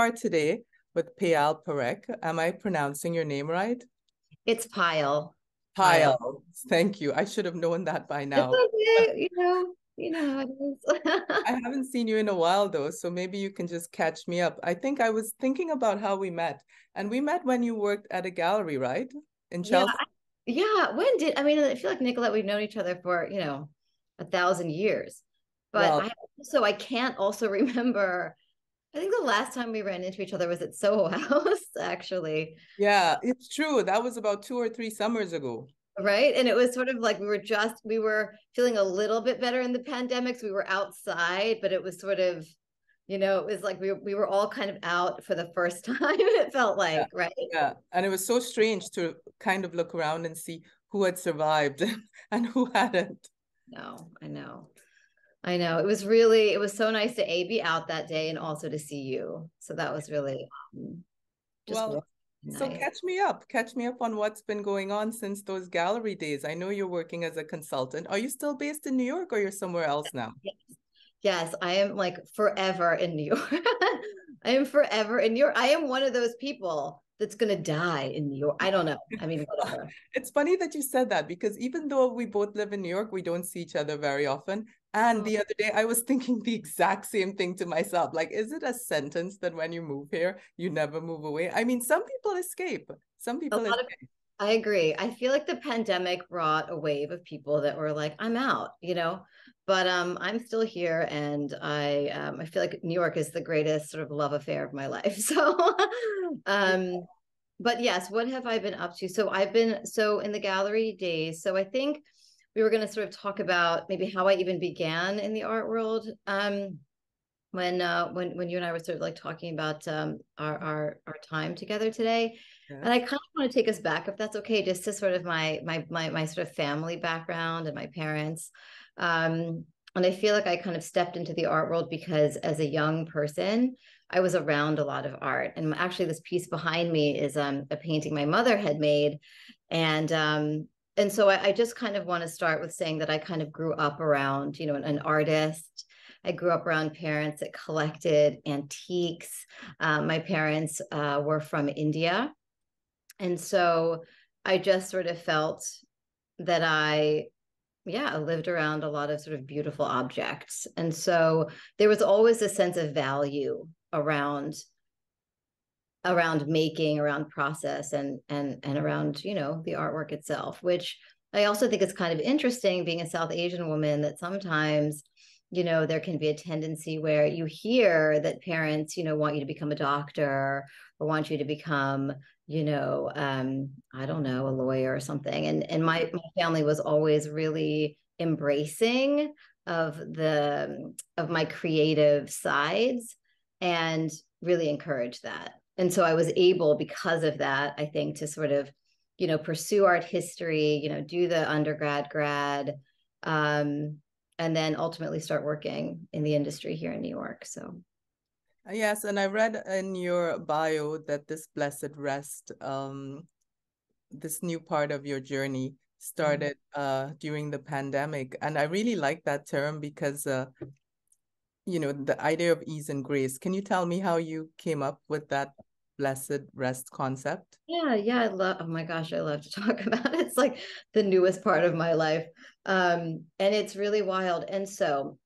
are today with Payal Parekh. Am I pronouncing your name right? It's Pyle. Pyle. Payal. Thank you. I should have known that by It's now. okay. You know how it is. I haven't seen you in a while though, so maybe you can just catch me up. I think I was thinking about how we met, and we met when you worked at a gallery, right? In Yeah. Chelsea. Yeah. When did I mean, I feel like Nicolette, we've known each other for, 1,000 years. But Well, I can't also remember. I think the last time we ran into each other was at Soho House, actually. yeah, it's true. That was about 2 or 3 summers ago. Right. And it was sort of like we were feeling a little bit better in the pandemic. So we were outside, but it was sort of, it was like we were all kind of out for the first time, it felt Yeah, like, right? yeah. And it was so strange to kind of look around and see who had survived and who hadn't. No, I know. I know. It was so nice to be out that day and also to see you. So that was really just Well, so nice. catch me up on what's been going on since those gallery days. I know you're working as a consultant. Are you still based in New York or you're somewhere else now? Yes, yes, I am like forever in New York. I am forever in New York. I am one of those people that's going to die in New York. I don't know. I mean, whatever. It's funny that you said that because even though we both live in New York, we don't see each other very often. And Oh, the other day, I was thinking the exact same thing to myself. Like, is it a sentence that when you move here, you never move away? I mean, some people escape. Some a people lot of escape. I agree. I feel like the pandemic brought a wave of people that were like, I'm out, but I'm still here, and I feel like New York is the greatest sort of love affair of my life. So um but yes, what have I been up to? So I've been so in the gallery days. So I think we were going to sort of talk about maybe how I even began in the art world. When you and I were sort of like talking about our time together today. And I Yes. kind of want to take us back, if that's okay, just to sort of my sort of family background and my parents. And I feel like I kind of stepped into the art world because as a young person, I was around a lot of art. And actually, this piece behind me is a painting my mother had made. And so I just kind of want to start with saying that I kind of grew up around, an artist. I grew up around parents that collected antiques. My parents were from India. And so I just sort of felt that I lived around a lot of sort of beautiful objects. And so there was always a sense of value around making, around process, and around, the artwork itself, which I also think is kind of interesting being a South Asian woman, that sometimes, there can be a tendency where you hear that parents, want you to become a doctor or want you to become, I don't know, a lawyer or something. And my family was always really embracing of my creative sides and really encourage that. And so I was able, because of that, I think, to sort of, pursue art history, do the undergrad, grad, and then ultimately start working in the industry here in New York. So, Yes, and I read in your bio that this blessed rest, this new part of your journey started during the pandemic. And I really like that term because the idea of ease and grace. Can you tell me how you came up with that blessed rest concept? yeah, oh my gosh, I love to talk about it. It's like the newest part of my life. And it's really wild. And so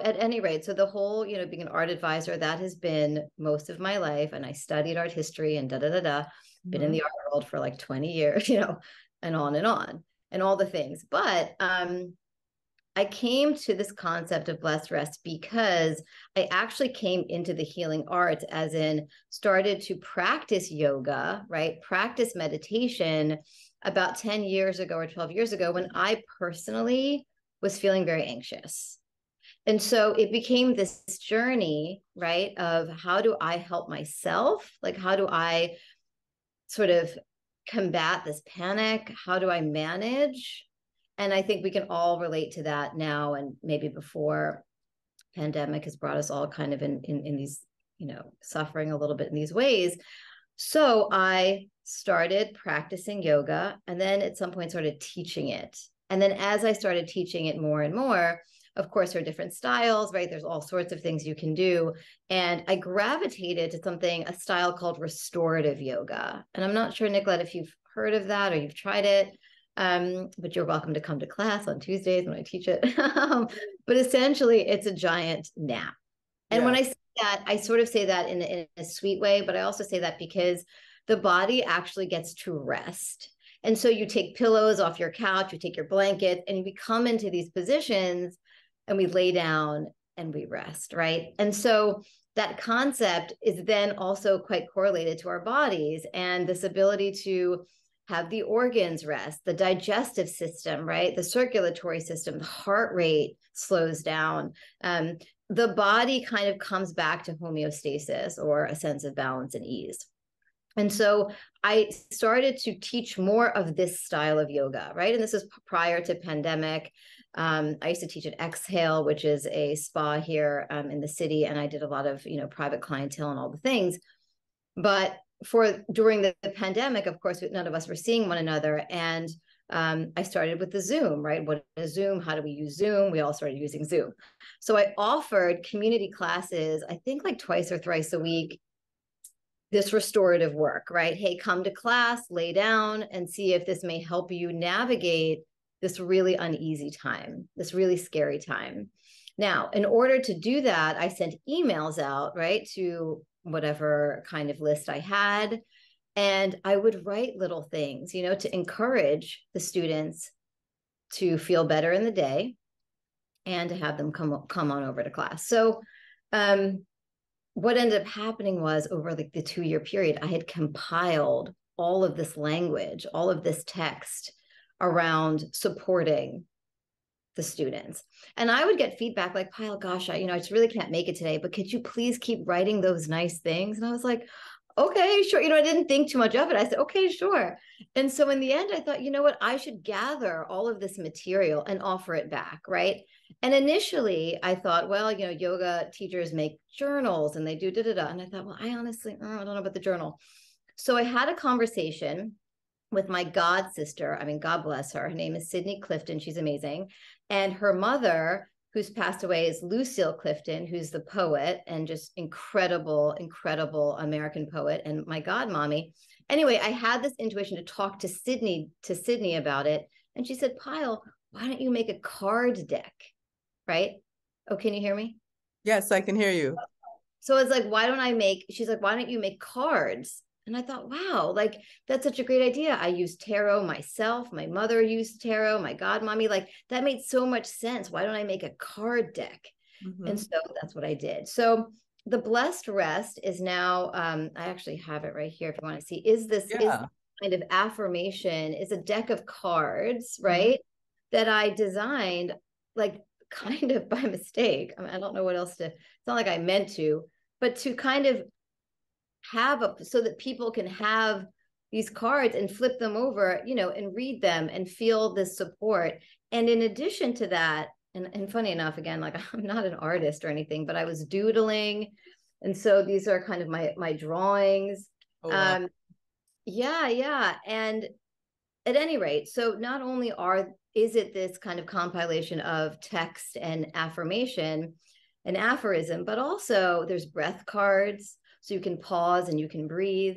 at any rate, so the whole, being an art advisor, that has been most of my life. And I studied art history and da da da da, been in Mhm. the art world for like 20 years, and on and all the things. But I came to this concept of blessed rest because I actually came into the healing arts, as in started to practice yoga, right? Practice meditation about 10 years ago or 12 years ago, when I personally was feeling very anxious. And so it became this journey, right? Of how do I help myself? Like, how do I sort of combat this panic? How do I manage? And I think we can all relate to that now, and maybe before. Pandemic has brought us all kind of in these, suffering a little bit in these ways. So I started practicing yoga, and then at some point started teaching it. And then as I started teaching it more and more, of course, there are different styles, right? There's all sorts of things you can do. And I gravitated to a style called restorative yoga. And I'm not sure, Nicolette, if you've heard of that or you've tried it. But you're welcome to come to class on Tuesdays when I teach it. But essentially, it's a giant nap. And when Yeah. I say that, I sort of say that in a sweet way, but I also say that because the body actually gets to rest. And so you take pillows off your couch, you take your blanket, and we come into these positions and we lay down and we rest, right? And so that concept is then also quite correlated to our bodies and this ability to have the organs rest, the digestive system, right? The circulatory system, the heart rate slows down. The body kind of comes back to homeostasis or a sense of balance and ease. And so I started to teach more of this style of yoga, right? And this is prior to pandemic. I used to teach at Exhale, which is a spa here in the city. And I did a lot of, private clientele and all the things. But during the pandemic, of course, none of us were seeing one another. And I started with the Zoom, right? What is Zoom? How do we use Zoom? We all started using Zoom. So I offered community classes, I think like twice or thrice a week, this restorative work, right? Hey, come to class, lay down and see if this may help you navigate this really uneasy time, this really scary time. Now, in order to do that, I sent emails out, right, to whatever kind of list I had. And I would write little things, to encourage the students to feel better in the day and to have them come on over to class. So what ended up happening was over like the 2-year period, I had compiled all of this language, all of this text around supporting the students. And I would get feedback like, Payal, gosh, I just really can't make it today, but could you please keep writing those nice things? And I was like, okay, sure. I didn't think too much of it. I said, okay, sure. And so in the end, I thought, you know what, I should gather all of this material and offer it back, right? And initially I thought, well, yoga teachers make journals and they do da-da-da. And I thought, well, I honestly, I don't know about the journal. So I had a conversation with my god sister. I mean, God bless her. Her name is Sydney Clifton. She's amazing. And her mother, who's passed away, is Lucille Clifton, who's the poet and just incredible, incredible American poet, and my godmommy. Anyway, I had this intuition to talk to Sydney about it. And she said, Payal, why don't you make a card deck? Right? Oh, can you hear me? Yes, I can hear you. So I was like, she's like, why don't you make cards? And I thought, wow, like that's such a great idea. I use tarot myself. My mother used tarot, my godmommy, like that made so much sense. Why don't I make a card deck? Mm-hmm. And so that's what I did. So the Blessed Rest is now, I actually have it right here if you want to see, is kind of affirmation, is a deck of cards, right? Mm-hmm. That I designed like kind of by mistake. I mean, I don't know what else it's not like I meant to, but to kind of have so that people can have these cards and flip them over, and read them and feel this support. And in addition to that, and funny enough, again, like I'm not an artist or anything, but I was doodling. And so these are kind of my drawings. Oh, wow. Yeah. And at any rate, so not only is it this kind of compilation of text and affirmation and aphorism, but also there's breath cards. So you can pause and you can breathe.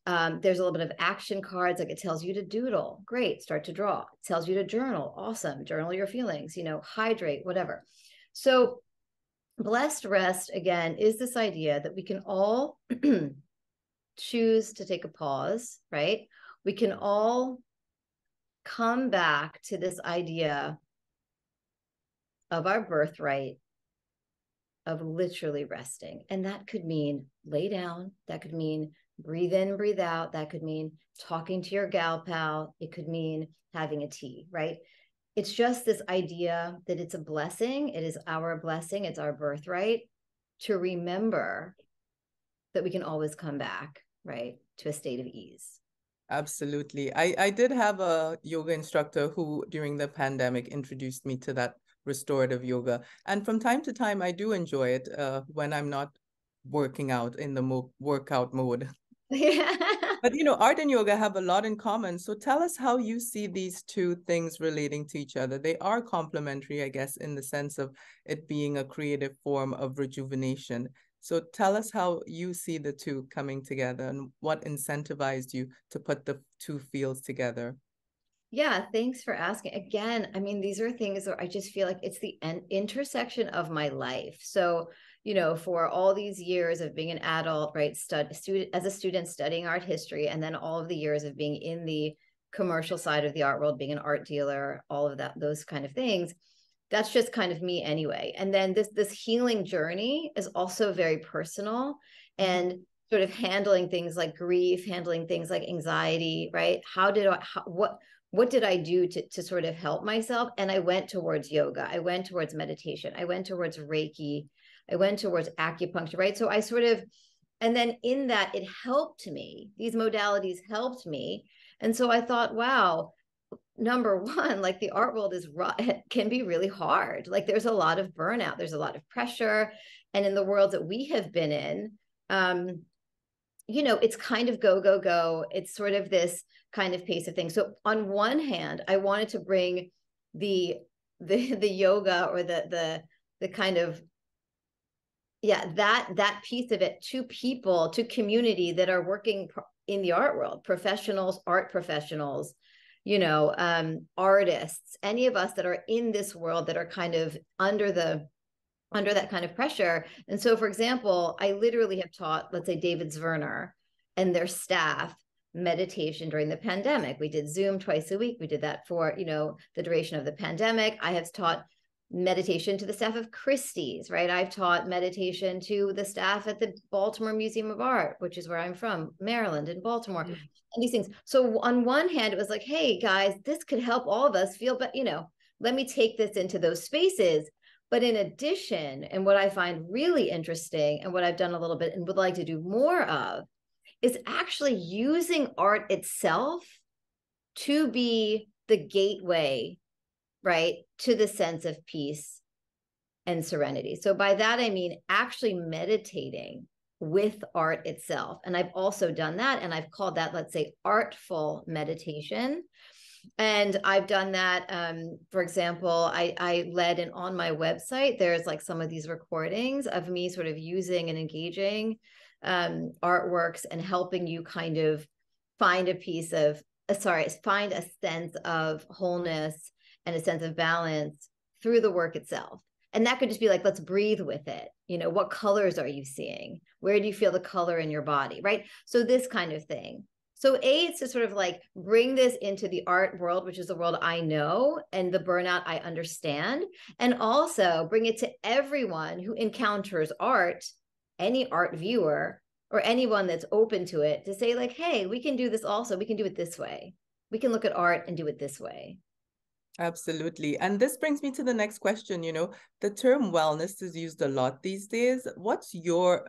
There's a little bit of action cards, like it tells you to doodle. Great, start to draw. It tells you to journal. Awesome, journal your feelings, hydrate, whatever. So Blessed Rest, again, is this idea that we can all choose to take a pause, right? We can all come back to this idea of our birthright of literally resting. And that could mean lay down. That could mean breathe in, breathe out. That could mean talking to your gal pal. It could mean having a tea, right? It's just this idea that it's a blessing. It is our blessing. It's our birthright to remember that we can always come back, right, to a state of ease. Absolutely. I did have a yoga instructor who, during the pandemic, introduced me to that restorative yoga. And from time to time, I do enjoy it when I'm not working out in the workout mode. Yeah. But art and yoga have a lot in common. So tell us how you see these two things relating to each other. They are complementary, I guess, in the sense of it being a creative form of rejuvenation. So tell us how you see the two coming together and what incentivized you to put the two fields together. Yeah, thanks for asking. Again, I mean, these are things where I just feel like it's the intersection of my life. So, for all these years of being an adult, right, student as a student studying art history, and then all of the years of being in the commercial side of the art world, being an art dealer, all of that, those kind of things. That's just kind of me anyway. And then this healing journey is also very personal, and sort of handling things like grief, handling things like anxiety, right? What did I do to sort of help myself? And I went towards yoga. I went towards meditation. I went towards Reiki. I went towards acupuncture, right? So I sort of, and then in that, it helped me. These modalities helped me. And so I thought, wow, number one, like the art world it can be really hard. Like there's a lot of burnout, there's a lot of pressure. And in the world that we have been in, it's kind of go, go, go. It's sort of this kind of pace of things. So on one hand, I wanted to bring the yoga or the kind of, that piece of it to people, to community that are working in the art world, professionals, art professionals, artists, any of us that are in this world that are kind of under that kind of pressure. And so, for example, I literally have taught, let's say, David Zwerner and their staff meditation during the pandemic. We did Zoom twice a week. We did that for, the duration of the pandemic. I have taught meditation to the staff of Christie's, right? I've taught meditation to the staff at the Baltimore Museum of Art, which is where I'm from, Maryland and Baltimore, and these things. So on one hand, it was like, hey guys, this could help all of us feel, but let me take this into those spaces. But in addition, and what I find really interesting and what I've done a little bit and would like to do more of is actually using art itself to be the gateway, right, to the sense of peace and serenity. So by that, I mean actually meditating with art itself. And I've also done that. And I've called that, let's say, artful meditation. And I've done that. For example, I led and on my website, there's like some of these recordings of me sort of using and engaging artworks and helping you kind of find find a sense of wholeness and a sense of balance through the work itself. And that could just be like, let's breathe with it. What colors are you seeing? Where do you feel the color in your body, right? So this kind of thing. So it's to sort of like bring this into the art world, which is the world I know and the burnout I understand, and also bring it to everyone who encounters art, any art viewer or anyone that's open to it, to say like, hey, we can do this also. We can do it this way. We can look at art and do it this way. Absolutely. And this brings me to the next question. The term wellness is used a lot these days. What's your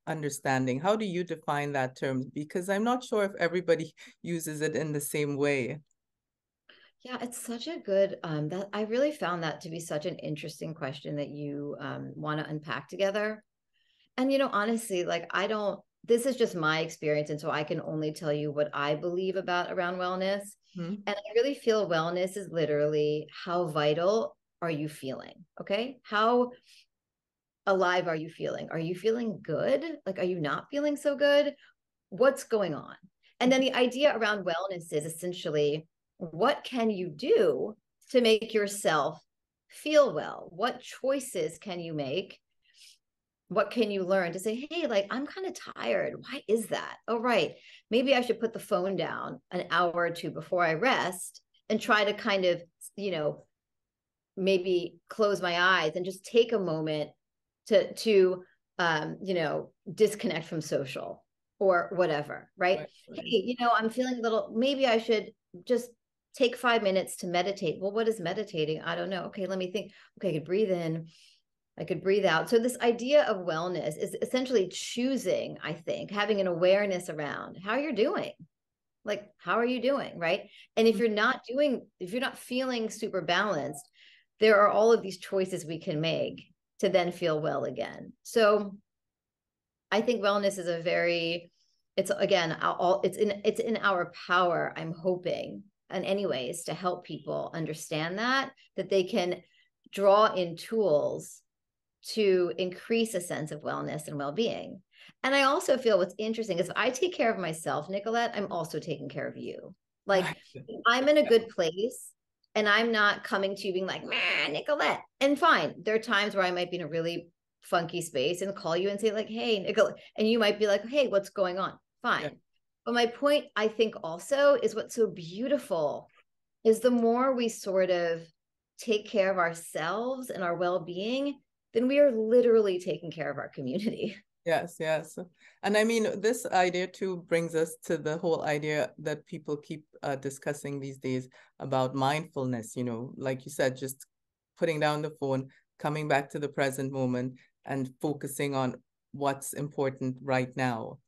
understanding? How do you define that term? Because I'm not sure if everybody uses it in the same way. Yeah, it's such a good, that I really found that to be such an interesting question that you want to unpack together. And, honestly, like this is just my experience. And so I can only tell you what I believe around wellness. And I really feel wellness is literally how vital are you feeling? Okay. How alive are you feeling? Are you feeling good? Like, are you not feeling so good? What's going on? And then the idea around wellness is essentially, what can you do to make yourself feel well? What choices can you make? What can you learn to say, hey, like, I'm kind of tired. Why is that? Oh, right. Maybe I should put the phone down an hour or two before I rest and try to kind of, maybe close my eyes and just take a moment to disconnect from social or whatever. Right. Hey, I'm feeling a little, maybe I should just take 5 minutes to meditate. Well, what is meditating? I don't know. Okay, let me think. Okay, I could breathe in. I could breathe out. So this idea of wellness is essentially choosing, I think, having an awareness around how you're doing. Like, how are you doing? Right. And if you're not feeling super balanced, there are all of these choices we can make to then feel well again. So I think wellness is a very it's again, all it's in our power, I'm hoping, in any ways, to help people understand that they can draw in tools to increase a sense of wellness and well-being. And I also feel what's interesting is if I take care of myself, Nicolette, I'm also taking care of you. Like I'm in a good place and I'm not coming to you being like, man, Nicolette. And fine, there are times where I might be in a really funky space and call you and say like, hey, Nicolette, and you might be like, hey, what's going on? Fine. Yeah. But my point, I think also is what's so beautiful is the more we sort of take care of ourselves and our well-being, then we are literally taking care of our community. Yes, yes. And I mean, this idea too brings us to the whole idea that people keep discussing these days about mindfulness, you know, like you said, just putting down the phone, coming back to the present moment and focusing on what's important right now.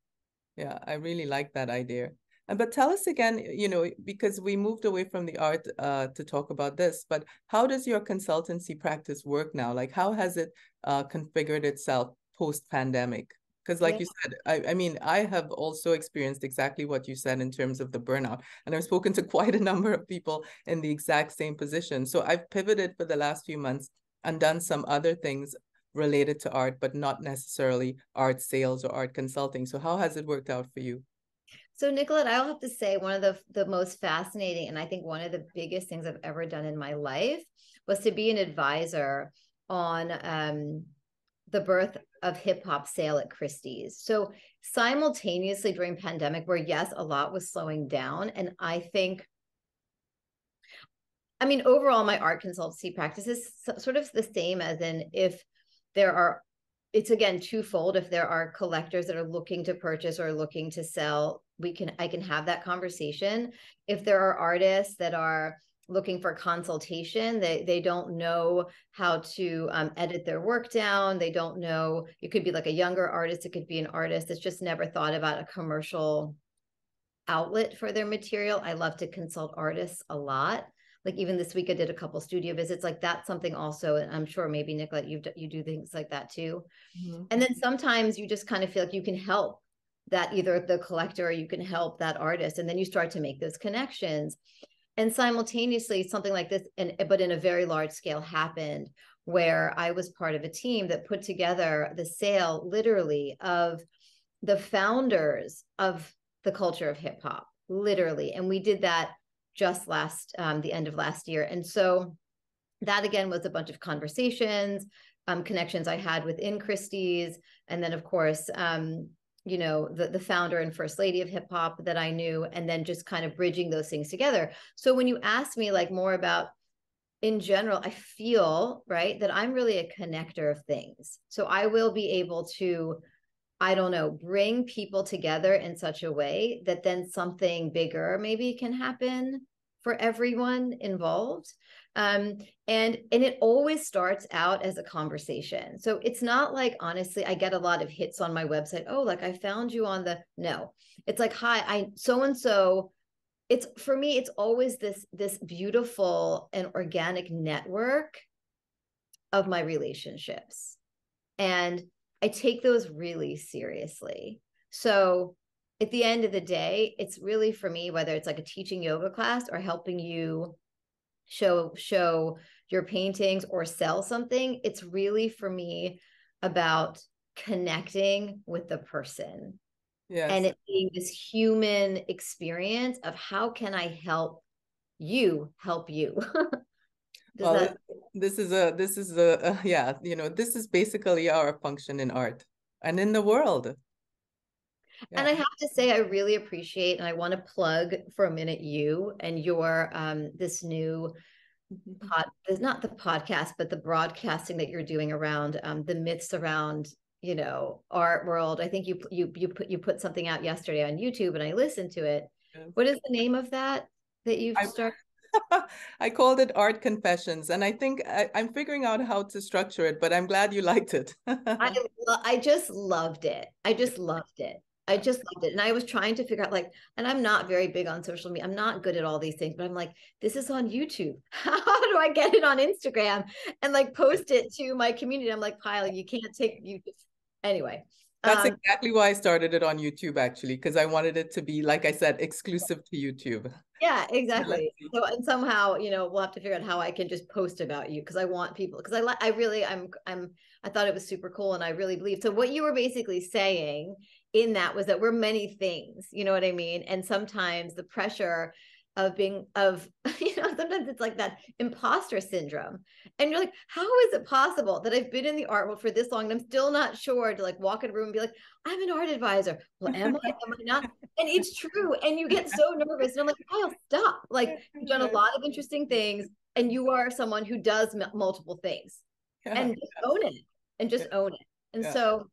Yeah, I really like that idea. But tell us again, you know, because we moved away from the art to talk about this, but how does your consultancy practice work now? Like, how has it configured itself post-pandemic? Because like you said, I mean, I have also experienced exactly what you said in terms of the burnout. And I've spoken to quite a number of people in the exact same position. So I've pivoted for the last few months and done some other things related to art, but not necessarily art sales or art consulting. So how has it worked out for you? So Nicolette, I'll have to say one of the most fascinating, and I think one of the biggest things I've ever done in my life was to be an advisor on the birth of hip hop sale at Christie's. So simultaneously during pandemic, where yes, a lot was slowing down. And I think, I mean, overall, my art consultancy practice is sort of the same as in if there are, it's again twofold. If there are collectors that are looking to purchase or looking to sell, I can have that conversation. If there are artists that are looking for consultation, they don't know how to edit their work down. They don't know, it could be like a younger artist. It could be an artist that's just never thought about a commercial outlet for their material. I love to consult artists a lot. Like even this week I did a couple studio visits. Like that's something also, and I'm sure maybe Nicolette, you do things like that too. Mm-hmm. And then sometimes you just kind of feel like you can help that either the collector or you can help that artist. And then you start to make those connections. And simultaneously something like this, but in a very large scale happened where I was part of a team that put together the sale literally of the founders of the culture of hip hop, literally. And we did that just the end of last year. And so that again was a bunch of conversations, connections I had within Christie's. And then of course, you know, the founder and first lady of hip hop that I knew, and then just kind of bridging those things together. So when you ask me like more about in general, I feel right that I'm really a connector of things. So I will be able to, I don't know, bring people together in such a way that then something bigger maybe can happen for everyone involved. And it always starts out as a conversation. So it's not like, honestly, I get a lot of hits on my website. Oh, like I found you on the, no, it's like, hi, I so-and-so. It's for me, it's always this beautiful and organic network of my relationships. And I take those really seriously. So at the end of the day, it's really for me, whether it's like a teaching yoga class or helping you show your paintings or sell something, it's really for me about connecting with the person. Yes. And it being this human experience of how can I help you help you? Well, this is a yeah, you know, this is basically our function in art and in the world. Yeah. And I have to say, I really appreciate, and I want to plug for a minute you and your this new not the podcast, but the broadcasting that you're doing around the myths around, you know, art world. I think you put something out yesterday on YouTube, and I listened to it. Yes. What is the name of that you've started? I called it Art Confessions, and I think I'm figuring out how to structure it, but I'm glad you liked it. I just loved it. I just loved it. I just loved it. And I was trying to figure out like, and I'm not very big on social media. I'm not good at all these things, but I'm like, this is on YouTube. How do I get it on Instagram and like post it to my community? I'm like, Payal, you can't take you. Anyway, That's exactly why I started it on YouTube, actually, because I wanted it to be, like I said, exclusive to YouTube. Yeah, Let's exactly. see. So, and somehow, we'll have to figure out how I can just post about you, because I want people, because I really, I thought it was super cool, and I really believe. So what you were basically saying in that was that we're many things, you know what I mean? And sometimes the pressure of being, sometimes it's like that imposter syndrome. And you're like, how is it possible that I've been in the art world for this long and I'm still not sure to like walk in a room and be like, I'm an art advisor. Well, am I? Am I not? And it's true. And you get so nervous. And I'm like, I'll stop. Like, you've done a lot of interesting things, and you are someone who does multiple things, Yeah, and just own it, and just own it. And yeah, so,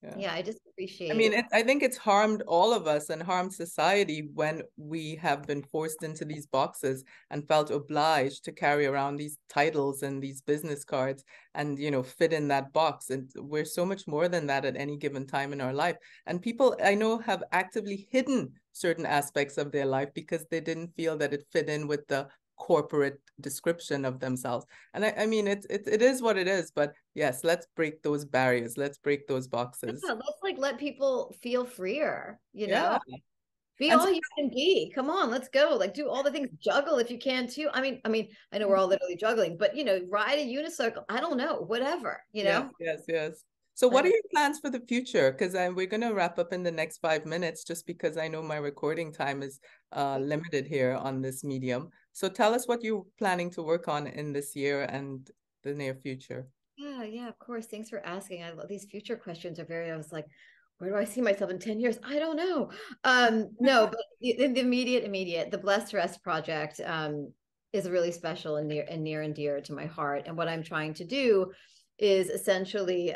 yeah. yeah, I just I appreciate. mean, I think it's harmed all of us and harmed society when we have been forced into these boxes and felt obliged to carry around these titles and these business cards and, fit in that box. And we're so much more than that at any given time in our life. And people I know have actively hidden certain aspects of their life because they didn't feel that it fit in with the corporate description of themselves. And I mean, it is what it is, but yes, let's break those barriers. Let's break those boxes. Yeah, let's like let people feel freer, Yeah. be And so, all you can be. Come on, let's go. Like, do all the things, juggle if you can too. I know we're all literally juggling, but ride a unicycle. I don't know, whatever, yes, yes, yes. So I what are don't. your plans for the future? Because we're going to wrap up in the next 5 minutes just because I know my recording time is limited here on this medium. So tell us what you're planning to work on in this year and the near future. Yeah, yeah, of course. Thanks for asking. I love these future questions are very, I was like, where do I see myself in 10 years? I don't know. No, but in the immediate, the Blessed Rest project is really special and near and dear to my heart. And what I'm trying to do is essentially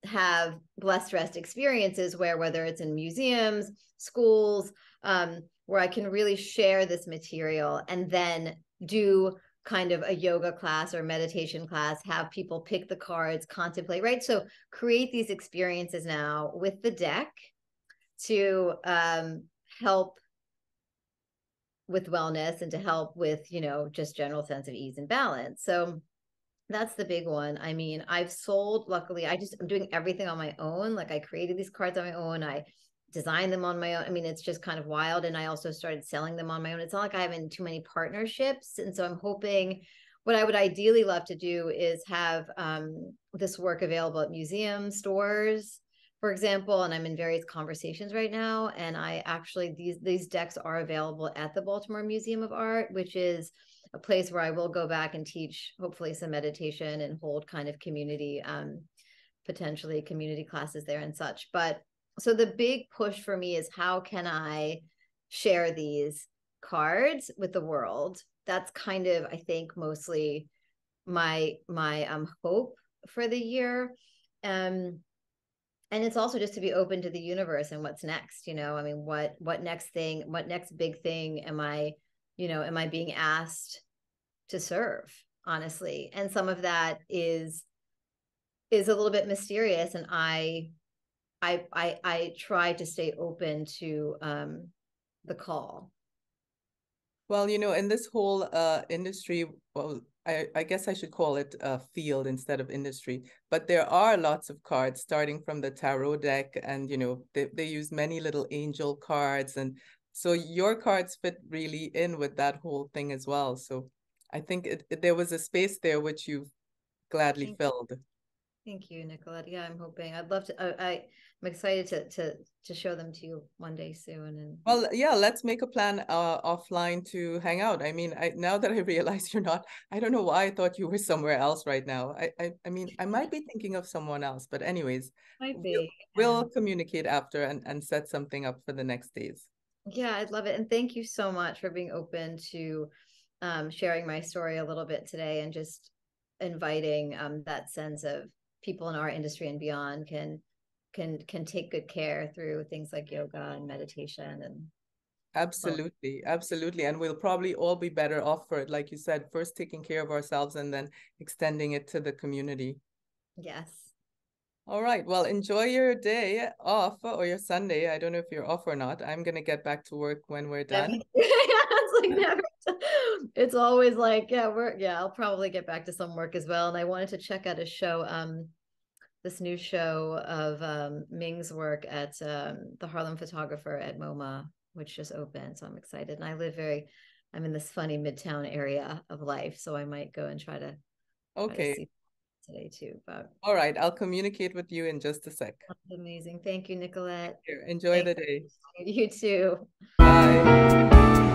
have Blessed Rest experiences where, whether it's in museums, schools, where I can really share this material and then do kind of a yoga class or meditation class, have people pick the cards, contemplate, right? So create these experiences now with the deck to help with wellness and to help with, just general sense of ease and balance. So that's the big one. I mean, I've sold, luckily, I'm doing everything on my own. Like, I created these cards on my own. I designed them on my own. I mean, it's just kind of wild. And I also started selling them on my own. It's not like I have in too many partnerships. And so I'm hoping, what I would ideally love to do is have this work available at museum stores, for example. And I'm in various conversations right now. And I actually, these decks are available at the Baltimore Museum of Art, which is a place where I will go back and teach, hopefully, some meditation and hold kind of community, potentially community classes there and such. But so the big push for me is, how can I share these cards with the world? That's kind of, I think, mostly my hope for the year. And it's also just to be open to the universe and what's next. I mean, what next big thing am I being asked to serve, honestly? And some of that is a little bit mysterious, and I try to stay open to the call. Well, in this whole industry, well, I guess I should call it a field instead of industry, but there are lots of cards starting from the tarot deck, and they use many little angel cards, and so your cards fit really in with that whole thing as well. So I think there was a space there which you gladly filled. Thank you, Nicolette. Yeah, I'm hoping. I'd love to. I'm excited to show them to you one day soon. And Well, yeah, let's make a plan offline to hang out. I mean, now that I realize you're not, I don't know why I thought you were somewhere else right now. I mean, I might be thinking of someone else, but anyways, might we'll, be. we'll communicate after and set something up for the next days. Yeah, I'd love it. And thank you so much for being open to sharing my story a little bit today, and just inviting that sense of people in our industry and beyond can take good care through things like yoga and meditation. And well, Absolutely, absolutely. And we'll probably all be better off for it. Like you said, first taking care of ourselves and then extending it to the community. yes. All right. Well, enjoy your day off or your Sunday. I don't know if you're off or not. I'm going to get back to work when we're Never, done. it's like never. It's always like, I'll probably get back to some work as well. And I wanted to check out a show. this new show of Ming's work at the Harlem Photographer at MoMA, which just opened. So I'm excited. And I'm in this funny Midtown area of life. So I might go and try to see today too. But all right, I'll communicate with you in just a sec. that's amazing. Thank you, Nicolette. Enjoy the day. You too. Bye.